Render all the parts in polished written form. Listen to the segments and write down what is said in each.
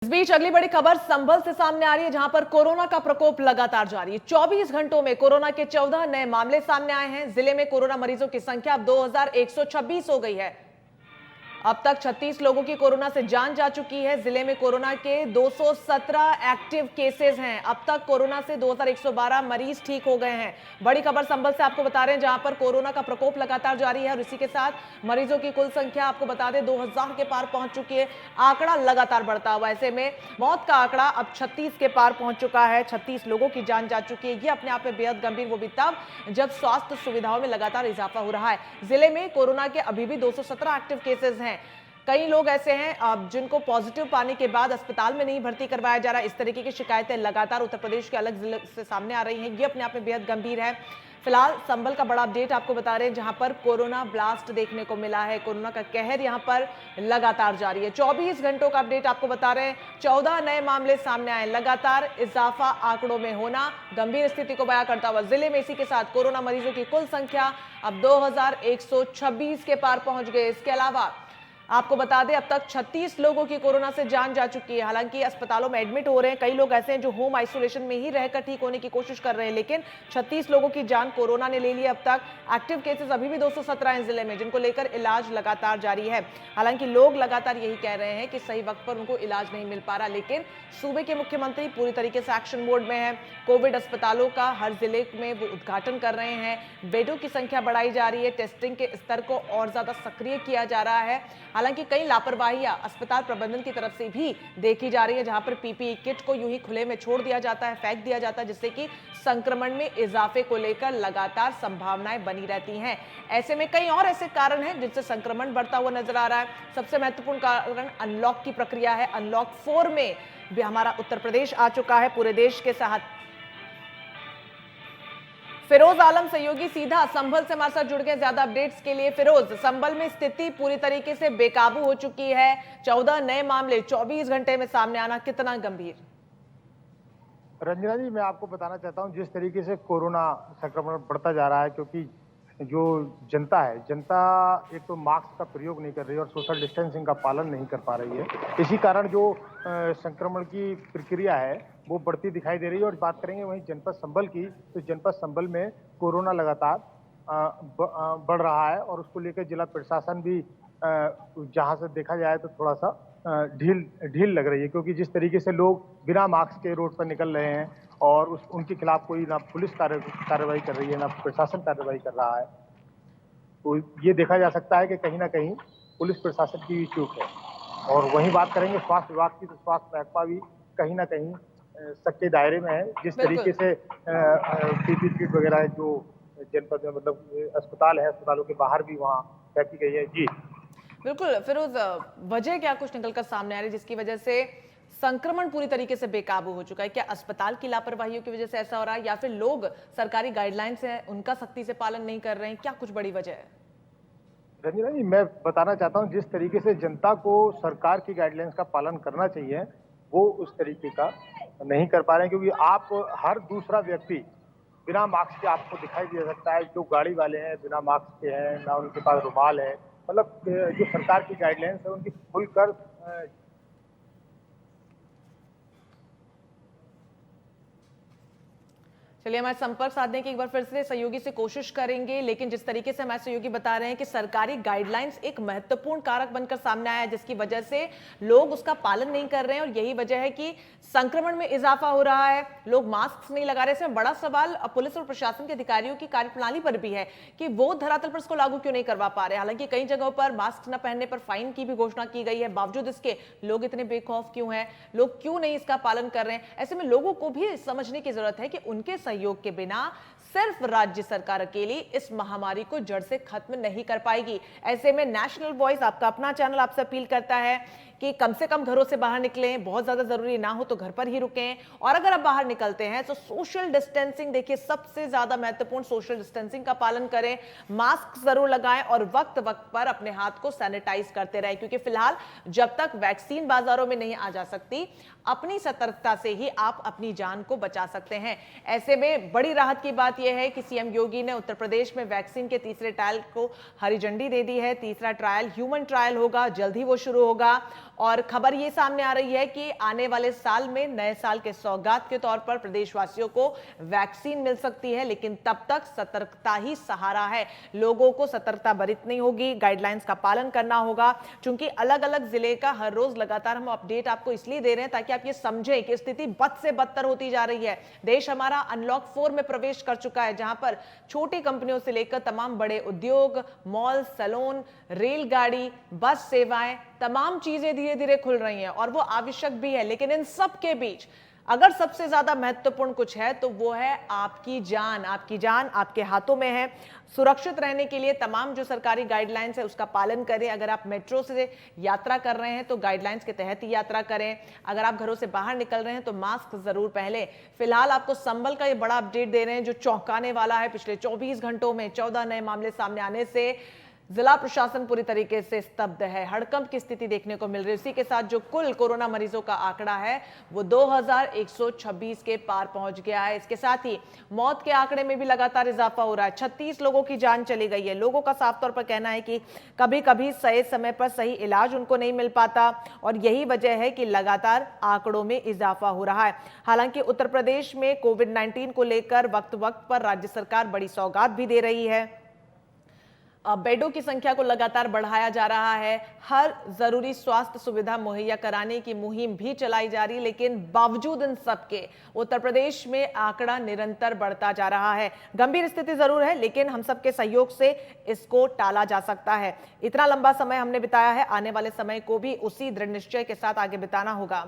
इस बीच अगली बड़ी खबर संभल से सामने आ रही है, जहां पर कोरोना का प्रकोप लगातार जारी है। 24 घंटों में कोरोना के 14 नए मामले सामने आए हैं। जिले में कोरोना मरीजों की संख्या अब 2126 हो गई है। अब तक 36 लोगों की कोरोना से जान जा चुकी है। जिले में कोरोना के 217 एक्टिव केसेस हैं। अब तक कोरोना से 2112 मरीज ठीक हो गए हैं। बड़ी खबर संभल से आपको बता रहे हैं, जहां पर कोरोना का प्रकोप लगातार जारी है और इसी के साथ मरीजों की कुल संख्या आपको बता दें 2000 के पार पहुंच चुकी है। आंकड़ा लगातार बढ़ता हुआ, ऐसे में मौत का आंकड़ा अब 36 के पार पहुंच चुका है। 36 लोगों की जान जा चुकी है। यह अपने आप में बेहद गंभीर, वो भी तब जब स्वास्थ्य सुविधाओं में लगातार इजाफा हो रहा है। जिले में कोरोना के अभी भी 217 एक्टिव केसेस हैं। कई लोग ऐसे हैं जिनको पॉजिटिव पाने के बाद अस्पताल में नहीं भर्ती करवाया जा रहा है। इस तरीके की शिकायतें लगातार उत्तर प्रदेश के अलग जिले से सामने आ रही हैं। ये अपने आप में बेहद गंभीर है। फिलहाल संभल का बड़ा अपडेट आपको बता रहे हैं, जहां पर कोरोना ब्लास्ट देखने को मिला है। कोरोना का कहर यहां पर लगातार जारी है। 24 घंटों का अपडेट आपको बता रहे हैं, 14 नए मामले सामने आए। लगातार इजाफा आंकड़ों में होना गंभीर स्थिति को बयां करता हुआ जिले में इसी के साथ कोरोना मरीजों की कुल संख्या अब 2126 के पार पहुंच गए। इसके अलावा आपको बता दें, अब तक 36 लोगों की कोरोना से जान जा चुकी है। हालांकि अस्पतालों में एडमिट हो रहे हैं। कई लोग ऐसे हैं जो होम आइसोलेशन में ही रहकर ठीक होने की कोशिश कर रहे हैं, लेकिन 36 लोगों की जान कोरोना ने ले ली। अब तक एक्टिव केसेस अभी भी 217 हैं जिले में, जिनको लेकर इलाज लगातार जारी है। हालांकि लोग लगातार यही कह रहे हैं कि सही वक्त पर उनको इलाज नहीं मिल पा रहा, लेकिन सूबे के मुख्यमंत्री पूरी तरीके से एक्शन मोड में है। कोविड अस्पतालों का हर जिले में वो उद्घाटन कर रहे हैं। बेडों की संख्या बढ़ाई जा रही है। टेस्टिंग के स्तर को और ज्यादा सक्रिय किया जा रहा है। हालांकि कई लापरवाहियां अस्पताल प्रबंधन की तरफ से भी देखी जा रही है, जहां पर पीपीई किट को यूं ही खुले में छोड़ दिया जाता है, फेंक दिया जाता है, जिससे कि संक्रमण में इजाफे को लेकर लगातार संभावनाएं बनी रहती हैं। ऐसे में कई और ऐसे कारण हैं जिनसे संक्रमण बढ़ता हुआ नजर आ रहा है। सबसे महत्वपूर्ण कारण अनलॉक की प्रक्रिया है। अनलॉक 4 में भी हमारा उत्तर प्रदेश आ चुका है। पूरे देश के साथ फिरोज आलम सहयोगी सीधा संभल से हमारे साथ जुड़ गए ज्यादा अपडेट्स के लिए। फिरोज, संभल में स्थिति पूरी तरीके से बेकाबू हो चुकी है। 14 नए मामले 24 घंटे में सामने आना कितना गंभीर? रंजना जी, मैं आपको बताना चाहता हूं, जिस तरीके से कोरोना संक्रमण बढ़ता जा रहा है, क्योंकि जो जनता एक तो मास्क का प्रयोग नहीं कर रही है और सोशल डिस्टेंसिंग का पालन नहीं कर पा रही है। इसी कारण जो संक्रमण की प्रक्रिया है वो बढ़ती दिखाई दे रही है। और बात करेंगे वहीं जनपद संभल की, तो जनपद संभल में कोरोना लगातार बढ़ रहा है और उसको लेकर जिला प्रशासन भी जहां से देखा जाए तो थोड़ा सा ढील लग रही है, क्योंकि जिस तरीके से लोग बिना मास्क के रोड पर निकल रहे हैं और उनके खिलाफ कोई ना पुलिस कार्रवाई कर रही है, ना प्रशासन कार्रवाई कर रहा है, तो ये देखा जा सकता है कि कहीं ना कहीं पुलिस प्रशासन की भी चूक है। और वहीं बात करेंगे स्वास्थ्य विभाग की, तो स्वास्थ्य महकमा भी कहीं ना कहीं शक के दायरे में है। जिस तरीके से पीपीई किट वगैरह जो जनपद में, मतलब अस्पताल है, अस्पतालों के बाहर भी वहाँ फेंकी गई है। जी बिल्कुल फिरोज, वजह क्या कुछ निकलकर सामने आ रही है जिसकी वजह से संक्रमण पूरी तरीके से बेकाबू हो चुका है? क्या अस्पताल की लापरवाहियों की वजह से ऐसा हो रहा है, या फिर लोग सरकारी गाइडलाइंस है उनका सख्ती से पालन नहीं कर रहे हैं? क्या कुछ बड़ी वजह है? रंजना जी, मैं बताना चाहता हूँ, जिस तरीके से जनता को सरकार की गाइडलाइंस का पालन करना चाहिए, वो उस तरीके का नहीं कर पा रहे हैं। क्योंकि आप हर दूसरा व्यक्ति बिना मास्क के आपको दिखाई दे सकता है। जो गाड़ी वाले हैं बिना मास्क के हैं, ना उनके पास रुमाल है। मतलब जो सरकार की गाइडलाइंस है उनकी खुलकर चलिए, हमारे संपर्क साधने की एक बार फिर से सहयोगी से कोशिश करेंगे, लेकिन जिस तरीके से हमारे सहयोगी बता रहे हैं कि सरकारी गाइडलाइंस एक महत्वपूर्ण कारक बनकर सामने आया है, जिसकी वजह से लोग उसका पालन नहीं कर रहे हैं और यही वजह है कि संक्रमण में इजाफा हो रहा है। लोग मास्क नहीं लगा रहे। इसमें बड़ा सवाल पुलिस और प्रशासन के अधिकारियों की कार्यप्रणाली पर भी है कि वो धरातल पर इसको लागू क्यों नहीं करवा पा रहे। हालांकि कई जगहों पर मास्क न पहनने पर फाइन की भी घोषणा की गई है, बावजूद इसके लोग इतने बेखौफ क्यों हैं? लोग क्यों नहीं इसका पालन कर रहे हैं? ऐसे में लोगों को भी समझने की जरूरत है कि उनके सहयोग के बिना सिर्फ राज्य सरकार अकेली इस महामारी को जड़ से खत्म नहीं कर पाएगी। ऐसे में नेशनल वॉइस, आपका अपना चैनल, आपसे अपील करता है कि कम से कम घरों से बाहर निकलें, बहुत ज्यादा जरूरी ना हो तो घर पर ही रुकें, और अगर आप बाहर निकलते हैं तो सोशल डिस्टेंसिंग, देखिए सबसे ज्यादा महत्वपूर्ण, सोशल डिस्टेंसिंग का पालन करें, मास्क जरूर लगाएं और वक्त वक्त पर अपने हाथ को सैनिटाइज करते रहें, क्योंकि फिलहाल जब तक वैक्सीन बाजारों में नहीं आ जा सकती, अपनी सतर्कता से ही आप अपनी जान को बचा सकते हैं। ऐसे में बड़ी राहत की बात यह है कि सीएम योगी ने उत्तर प्रदेश में वैक्सीन के तीसरे ट्रायल को हरी झंडी दे दी है। तीसरा ट्रायल ह्यूमन ट्रायल होगा, जल्द ही वो शुरू होगा और खबर ये सामने आ रही है कि आने वाले साल में नए साल के सौगात के तौर पर प्रदेशवासियों को वैक्सीन मिल सकती है, लेकिन तब तक सतर्कता ही सहारा है। लोगों को सतर्कता बरतनी होगी, गाइडलाइंस का पालन करना होगा। चूंकि अलग अलग जिले का हर रोज लगातार हम अपडेट आपको इसलिए दे रहे हैं ताकि आप ये समझें कि स्थिति बद से बदतर होती जा रही है। देश हमारा अनलॉक 4 में प्रवेश कर चुका है, जहां पर छोटी कंपनियों से लेकर तमाम बड़े उद्योग, मॉल, सैलून, रेलगाड़ी, बस सेवाएं, तमाम चीजें धीरे धीरे खुल रही हैं और वो आवश्यक भी है। लेकिन इन सब के बीच अगर सबसे ज्यादा महत्वपूर्ण कुछ है तो वो है आपकी जान। आपकी जान आपके हाथों में है। सुरक्षित रहने के लिए तमाम जो सरकारी गाइडलाइंस है उसका पालन करें। अगर आप मेट्रो से यात्रा कर रहे हैं तो गाइडलाइंस के तहत ही यात्रा करें। अगर आप घरों से बाहर निकल रहे हैं तो मास्क जरूर पहनें। फिलहाल आपको संबल का ये बड़ा अपडेट दे रहे हैं जो चौंकाने वाला है। पिछले 24 घंटों में 14 नए मामले सामने आने से जिला प्रशासन पूरी तरीके से स्तब्ध है। हड़कंप की स्थिति देखने को मिल रही है। इसी के साथ जो कुल कोरोना मरीजों का आंकड़ा है वो 2126 के पार पहुंच गया है। इसके साथ ही मौत के आंकड़े में भी लगातार इजाफा हो रहा है। 36 लोगों की जान चली गई है। लोगों का साफ तौर पर कहना है कि कभी कभी सही समय पर सही इलाज उनको नहीं मिल पाता और यही वजह है कि लगातार आंकड़ों में इजाफा हो रहा है। हालांकि उत्तर प्रदेश में कोविड-19 को लेकर वक्त वक्त पर राज्य सरकार बड़ी सौगात भी दे रही है। बेडों की संख्या को लगातार बढ़ाया जा रहा है। हर जरूरी स्वास्थ्य सुविधा मुहैया कराने की मुहिम भी चलाई जा रही है, लेकिन बावजूद इन सबके उत्तर प्रदेश में आंकड़ा निरंतर बढ़ता जा रहा है। गंभीर स्थिति जरूर है, लेकिन हम सबके सहयोग से इसको टाला जा सकता है। इतना लंबा समय हमने बिताया है, आने वाले समय को भी उसी दृढ़ निश्चय के साथ आगे बिताना होगा।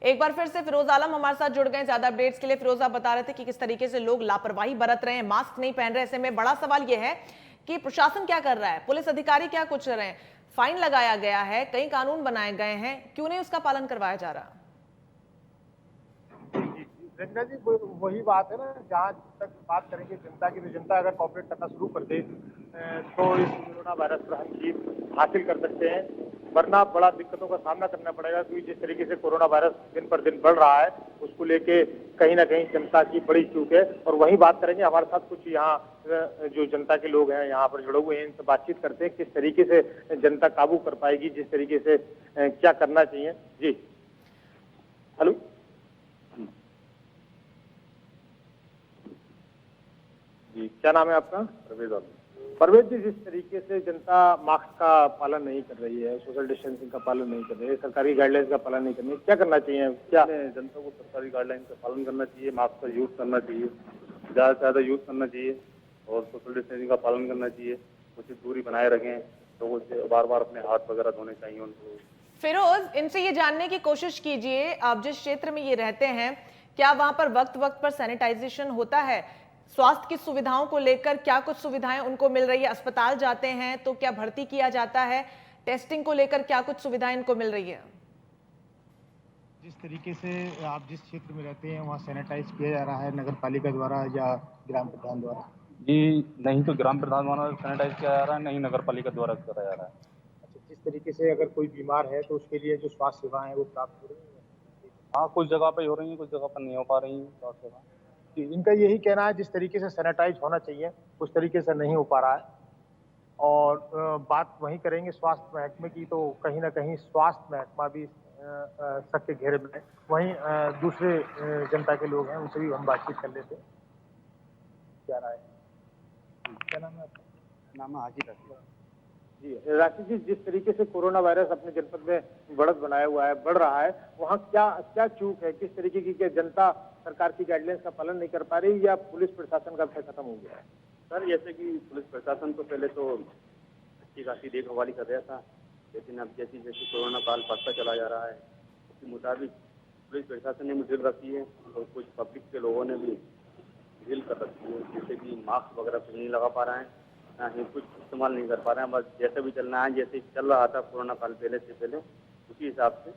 एक बार फिर से फिरोज आलम हमारे साथ जुड़ गए ज्यादा अपडेट्स के लिए। फिरोज, आप बता रहे थे कि किस तरीके से लोग लापरवाही बरत रहे हैं, मास्क नहीं पहन रहे। ऐसे में बड़ा सवाल यह है कि प्रशासन क्या कर रहा है, पुलिस अधिकारी क्या कुछ रहे हैं। फाइन लगाया गया है, कई कानून बनाए गए हैं, क्यों नहीं उसका पालन करवाया जा रहा? रंजना जी, वही बात है ना, जहाँ तक बात करेंगे जनता की, तो जनता अगर कॉपरेट करना शुरू कर दे तो इस कोरोना वायरस पर हम जीत हासिल कर सकते हैं। वरना बड़ा दिक्कतों का सामना करना पड़ेगा, क्योंकि जिस तरीके से कोरोना वायरस दिन पर दिन बढ़ रहा है उसको लेके कहीं ना कहीं जनता की बड़ी चूक है। और वही बात करेंगे, हमारे साथ कुछ यहाँ जो जनता के लोग हैं यहाँ पर जुड़े हुए हैं, इनसे बातचीत करते हैं किस तरीके से जनता काबू कर पाएगी, जिस तरीके से क्या करना चाहिए। जी हेलो जी, क्या नाम है आपका? परवेज जी, जिस तरीके से जनता मास्क का पालन नहीं कर रही है, सोशल डिस्टेंसिंग का पालन नहीं कर रही है, सरकारी गाइडलाइंस का पालन नहीं कर रही है, क्या करना चाहिए? क्या जनता को सरकारी गाइडलाइंस का पालन करना चाहिए, मास्क का यूज करना चाहिए, ज़्यादा से ज़्यादा यूज करना चाहिए और सोशल डिस्टेंसिंग का पालन करना चाहिए, उचित दूरी बनाए रखें, लोगों से बार बार अपने हाथ वगैरह धोने चाहिए उनको। फिरोज, इनसे ये जानने की कोशिश कीजिए, आप जिस क्षेत्र में ये रहते हैं क्या वहां पर वक्त वक्त पर सैनिटाइजेशन होता है? स्वास्थ्य की सुविधाओं को लेकर क्या कुछ सुविधाएं उनको मिल रही है? अस्पताल जाते हैं तो क्या भर्ती किया जाता है? टेस्टिंग को लेकर क्या कुछ सुविधाएं इनको मिल रही है? जिस तरीके से आप जिस क्षेत्र में रहते हैं वहाँ सैनिटाइज किया जा रहा है नगर पालिका द्वारा या ग्राम प्रधान द्वारा? जी नहीं, तो ग्राम प्रधान द्वारा सैनिटाइज किया जा रहा है, नहीं नगर पालिका द्वारा करा जा रहा है। अच्छा, जिस तरीके से अगर कोई बीमार है तो उसके लिए जो स्वास्थ्य सेवाएं हैं वो प्राप्त हो रही है? हाँ, कुछ जगह पे हो रही है, कुछ जगह पर नहीं हो पा रही है स्वास्थ्य सेवा। जी, इनका यही कहना है जिस तरीके से सैनिटाइज होना चाहिए उस तरीके से नहीं हो पा रहा है। और बात वहीं करेंगे स्वास्थ्य महकमे की, तो कहीं ना कहीं स्वास्थ्य महकमा भी शक के घेरे में है। वहीं दूसरे जनता के लोग हैं, उनसे भी हम बातचीत कर लेते हैं। क्या राय है? क्या नाम है आपका? नाम है हाजी राशिद। जी राशिद जी, जिस तरीके से कोरोना वायरस अपने जनपद में बढ़त बनाया हुआ है, बढ़ रहा है, वहाँ क्या क्या चूक है? किस तरीके की जनता सरकार की गाइडलाइंस का पालन नहीं कर पा रही या पुलिस प्रशासन का भय खत्म हो गया है? सर, जैसे कि पुलिस प्रशासन तो पहले तो अच्छी खासी देखभाली कर रहा था, लेकिन अब जैसे जैसे कोरोना काल बढ़ता चला जा रहा है उसके मुताबिक पुलिस प्रशासन ने भी ढील रखी है और कुछ पब्लिक के लोगों ने भी ढील कर रखी है, जैसे कि मास्क वगैरह भी नहीं लगा पा रहे हैं, ना ही कुछ इस्तेमाल नहीं कर पा रहे हैं। बस जैसे भी चलना है, जैसे चल रहा था कोरोना काल पहले से पहले, उसी हिसाब से।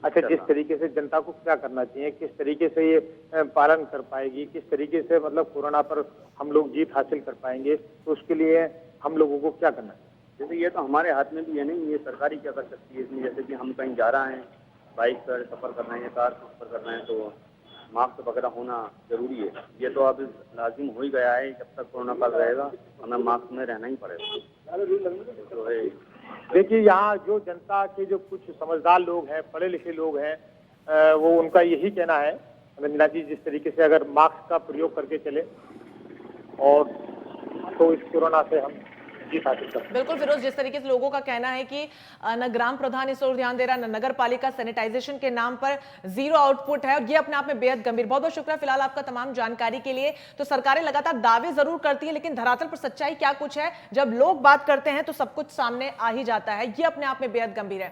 अच्छा, जिस तरीके से जनता को क्या करना चाहिए, किस तरीके से ये पालन कर पाएगी, किस तरीके से मतलब कोरोना पर हम लोग जीत हासिल कर पाएंगे, तो उसके लिए हम लोगों को क्या करना है? जैसे ये तो हमारे हाथ में भी है नहीं, ये सरकारी क्या कर सकती है इसमें। जैसे कि हम कहीं जा रहे हैं, बाइक पर सफर कर रहे हैं, कार पर सफर कर रहे हैं, तो मास्क वगैरह होना जरूरी है। ये तो अब लाजिम हो ही गया है, जब तक कोरोना काल रहेगा हमें मास्क में रहना ही पड़ेगा। तो है देखिए, यहाँ जो जनता के जो कुछ समझदार लोग हैं, पढ़े लिखे लोग हैं, वो उनका यही कहना है रंजना जी, जिस तरीके से अगर मास्क का प्रयोग करके चले और तो इस कोरोना से हम जीत हासिल कर सकते हैं। बिल्कुल फिरोज, जिस तरीके से लोगों का कहना है कि न ग्राम प्रधान इस ओर ध्यान दे रहा, न नगर पालिका सैनिटाइजेशन के नाम पर जीरो आउटपुट है, और ये अपने आप में बेहद गंभीर। बहुत बहुत शुक्रिया फिलहाल आपका तमाम जानकारी के लिए। तो सरकारें लगातार दावे जरूर करती है, लेकिन धरातल पर सच्चाई क्या कुछ है, जब लोग बात करते हैं तो सब कुछ सामने आ ही जाता है। ये अपने आप में बेहद गंभीर है।